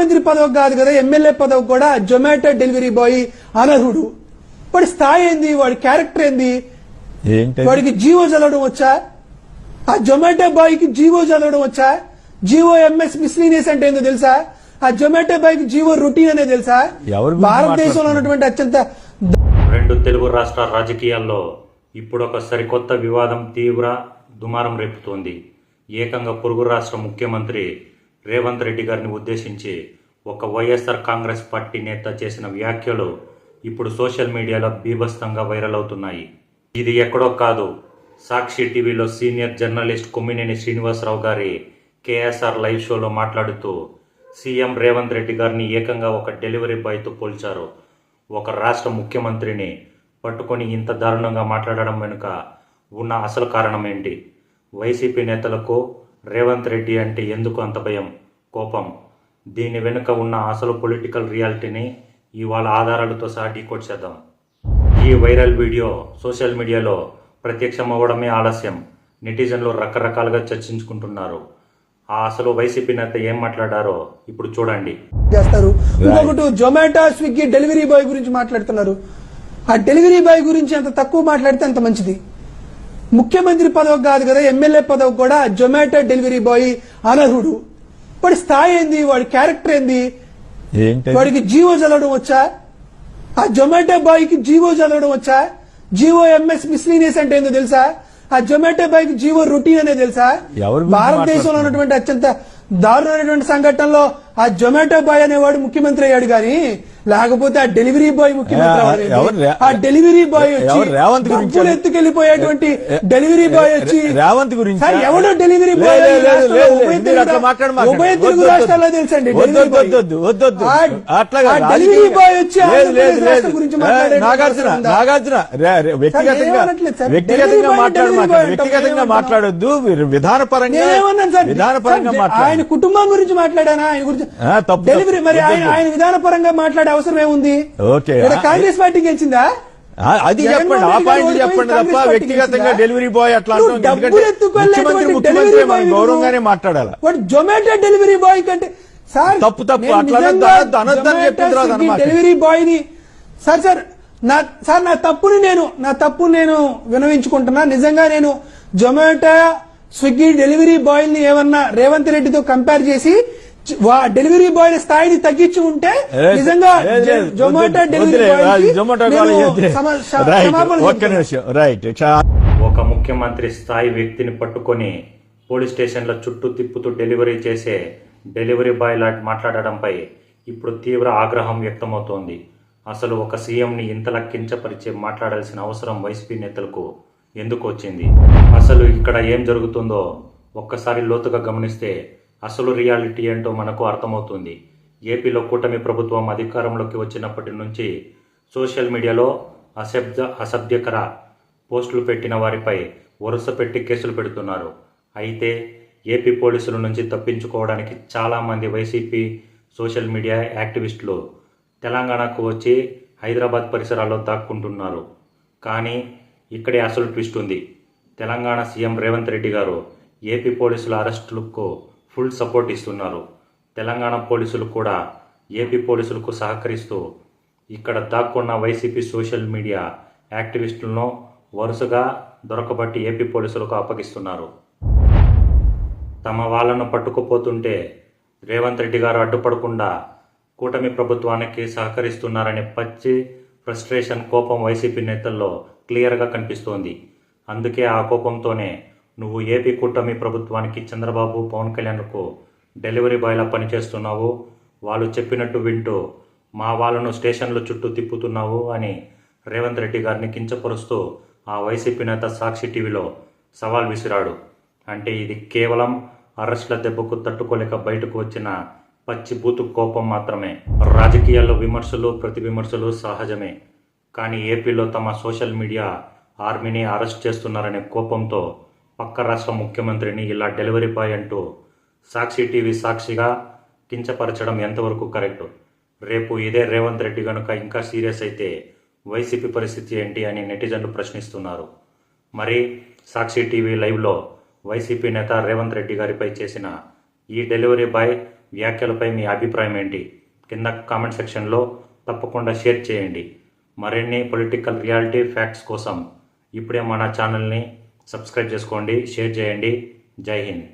మంత్రి పదవి కాదు కదా, ఎమ్మెల్యే పదవి కూడా జొమాటో డెలివరీ బాయ్ అనర్హుడు. వాడి స్థాయి ఏంది, వాడి క్యారెక్టర్ ఏంది, వాడికి జీవో చదవడం వచ్చా? ఆ జొమాటో బాయ్ కి జీవో చదవడం వచ్చా? జీవో ఎంఎస్ మిస్లీనియస్ అంటే ఏందో తెలుసా? ఆ జొమాటో బాయ్ కి జీవో రొటీన్ అనేది తెలుసా? భారతదేశంలో ఉన్నటువంటి అత్యంత రెండు తెలుగు రాష్ట్రాల రాజకీయాల్లో ఇప్పుడు ఒక సరికొత్త వివాదం తీవ్ర దుమారం రేపుతోంది. ఏకంగా పొరుగు రాష్ట్ర ముఖ్యమంత్రి రేవంత్ రెడ్డి గారిని ఉద్దేశించి ఒక వైఎస్ఆర్ కాంగ్రెస్ పార్టీ నేత చేసిన వ్యాఖ్యలు ఇప్పుడు సోషల్ మీడియాలో బీభత్సంగా వైరల్ అవుతున్నాయి. ఇది ఎక్కడో కాదు, సాక్షి టీవీలో సీనియర్ జర్నలిస్ట్ కొమ్మినేని శ్రీనివాసరావు గారి కేఎస్ఆర్ లైవ్ షోలో మాట్లాడుతూ సీఎం రేవంత్ రెడ్డి గారిని ఏకంగా ఒక డెలివరీ బాయ్తో పోల్చారు. ఒక రాష్ట్ర ముఖ్యమంత్రిని పట్టుకొని ఇంత దారుణంగా మాట్లాడడం వెనుక ఉన్న అసలు కారణం ఏంటి? వైసీపీ నేతలకు రేవంత్ రెడ్డి అంటే ఎందుకు అంత భయం, కోపం? దీని వెనుక ఉన్న అసలు పొలిటికల్ రియాలిటీని ఇవాళ ఆధారాలతో సహా డీకోడ్ చేద్దాం. ఈ వైరల్ వీడియో సోషల్ మీడియాలో ప్రత్యక్షమవ్వడమే ఆలస్యం. నెటిజన్లు రకరకాలుగా చర్చించుకుంటున్నారు. ఆ అసలు వైసీపీ నేత ఏం మాట్లాడారో ఇప్పుడు చూడండి. చేస్తారు. ఇంకొకటి జొమాటో స్విగ్గీ డెలివరీ బాయ్ గురించి మాట్లాడుతున్నారు. ఆ డెలివరీ బాయ్ గురించి అంత తక్కువ మాట్లాడితే అంత మంచిది. ముఖ్యమంత్రి పదవి కాదు కదా, ఎమ్మెల్యే పదవి కూడా జొమాటో డెలివరీ బాయ్ అనర్హుడు. వాడి స్థాయి ఏంది, వాడి క్యారెక్టర్ ఏంది, వాడికి జీవో చదవడం వచ్చా? ఆ జొమాటో బాయ్ కి జీవో చదవడం వచ్చా? జీవో ఎంఎస్ మిస్లీనియస్ అంటే ఏందో తెలుసా? ఆ జొమాటో బాయ్ కి జీవో రొటీన్ అనేది తెలుసా? భారతదేశంలో ఉన్నటువంటి అత్యంత దారుణమైనటువంటి సంఘటనలో ఆ జొమాటో బాయ్ అనేవాడు ముఖ్యమంత్రి అయ్యాడు గాని, లేకపోతే ఆ డెలివరీ బాయ్ ముఖ్యమంత్రి. ఆ డెలివరీ బాయ్ వచ్చి ఎత్తుకెళ్లిపోయేటువంటి డెలివరీ బాయ్ వచ్చి రేవంత్ గురించి ఎవడో డెలివరీ బాయ్ ఉభయ తెలుగు రాష్ట్రాల్లో తెలుసండి. డెలివరీ బాయ్ వచ్చి గురించి వ్యక్తిగతంగా మాట్లాడొద్దు, విధానపరంగా ఆయన కుటుంబం గురించి మాట్లాడానా? ఆయన గురించి డెలివరీ మరి ఆయన విధానపరంగా మాట్లాడే అవసరం ఏముంది? కాంగ్రెస్ పార్టీ గెలిచిందా? అది చెప్పండి, ఆ పాయింట్ చెప్పండి తప్ప వ్యక్తిగతంగా డెలివరీ బాయ్ అట్లా గౌరవంగానే మాట్లాడాలి. జొమాటో డెలివరీ బాయ్ కంటే సార్ తప్పు అట్లా డెలివరీ బాయ్ ని సార్ నా తప్పుని నేను వినవించుకుంటున్నా. నిజంగా నేను జొమాటో స్విగ్గీ డెలివరీ బాయ్ ని ఏమన్నా రేవంత్ రెడ్డితో కంపేర్ చేసి డెలివరీ బాయ్ స్థాయిని తగ్గించి ఉంటే నిజంగా జొమాటో డెలివరీ ఒక ముఖ్యమంత్రి స్థాయి వ్యక్తిని పట్టుకొని పోలీస్ స్టేషన్ల చుట్టూ తిప్పుతూ డెలివరీ చేసే డెలివరీ బాయ్ లాంటి మాట్లాడడంపై ఇప్పుడు తీవ్ర ఆగ్రహం వ్యక్తమవుతోంది. అసలు ఒక సీఎంని ఇంతలా కించపరిచి మాట్లాడాల్సిన అవసరం వైసీపీ నేతలకు ఎందుకు వచ్చింది? అసలు ఇక్కడ ఏం జరుగుతుందో ఒక్కసారి లోతుగా గమనిస్తే అసలు రియాలిటీ ఏంటో మనకు అర్థమవుతుంది. ఏపీలో కూటమి ప్రభుత్వం అధికారంలోకి వచ్చినప్పటి నుంచి సోషల్ మీడియాలో అసభ్యకర పోస్టులు పెట్టిన వారిపై వరుస పెట్టి కేసులు పెడుతున్నారు. అయితే ఏపీ పోలీసుల నుంచి తప్పించుకోవడానికి చాలామంది వైసీపీ సోషల్ మీడియా యాక్టివిస్టులు తెలంగాణకు వచ్చి హైదరాబాద్ పరిసరాల్లో దాక్కుంటున్నారు. కానీ ఇక్కడే అసలు ట్విస్ట్ ఉంది. తెలంగాణ సీఎం రేవంత్ రెడ్డి గారు ఏపీ పోలీసుల అరెస్టులకు ఫుల్ సపోర్ట్ ఇస్తున్నారు. తెలంగాణ పోలీసులు కూడా ఏపీ పోలీసులకు సహకరిస్తూ ఇక్కడ దాక్కున్న వైసీపీ సోషల్ మీడియా యాక్టివిస్టులను వరుసగా దొరకబట్టి ఏపీ పోలీసులకు అప్పగిస్తున్నారు. తమ వాళ్లను పట్టుకుపోతుంటే రేవంత్ రెడ్డి గారు అడ్డుపడకుండా కూటమి ప్రభుత్వానికి సహకరిస్తున్నారనే పచ్చి ఫ్రస్ట్రేషన్, కోపం వైసీపీ నేతల్లో క్లియర్గా కనిపిస్తోంది. అందుకే ఆ కోపంతోనే నువ్వు ఏపీ కూటమి ప్రభుత్వానికి చంద్రబాబు, పవన్ కళ్యాణ్కు డెలివరీ బాయ్లా పనిచేస్తున్నావు, వాళ్ళు చెప్పినట్టు వింటూ మా వాళ్ళను స్టేషన్ల చుట్టూ తిప్పుతున్నావు అని రేవంత్ రెడ్డి గారిని కించపరుస్తూ ఆ వైసీపీ నేత సాక్షి టీవీలో సవాల్ విసిరాడు. అంటే ఇది కేవలం అరెస్టుల దెబ్బకు తట్టుకోలేక బయటకు వచ్చిన పచ్చి బూతు కోపం మాత్రమే. రాజకీయాల్లో విమర్శలు, ప్రతి విమర్శలు సహజమే. కానీ ఏపీలో తమ సోషల్ మీడియా ఆర్మీని అరెస్ట్ చేస్తున్నారనే కోపంతో పక్క రాష్ట్ర ముఖ్యమంత్రిని ఇలా డెలివరీ బాయ్ అంటూ సాక్షి టీవీ సాక్షిగా కించపరచడం ఎంతవరకు కరెక్ట్? రేపు ఇదే రేవంత్ రెడ్డి కనుక ఇంకా సీరియస్ అయితే వైసీపీ పరిస్థితి ఏంటి అని నెటిజన్లు ప్రశ్నిస్తున్నారు. మరి సాక్షి టీవీ లైవ్లో వైసీపీ నేత రేవంత్ రెడ్డి గారిపై చేసిన ఈ డెలివరీ బాయ్ వ్యాఖ్యలపై మీ అభిప్రాయం ఏంటి? కింద కామెంట్ సెక్షన్లో తప్పకుండా షేర్ చేయండి. మరిన్ని పొలిటికల్ రియాలిటీ ఫ్యాక్ట్స్ కోసం ఇప్పుడే మన ఛానల్ని సబ్స్క్రైబ్ చేసుకోండి, షేర్ చేయండి. జై హింద్.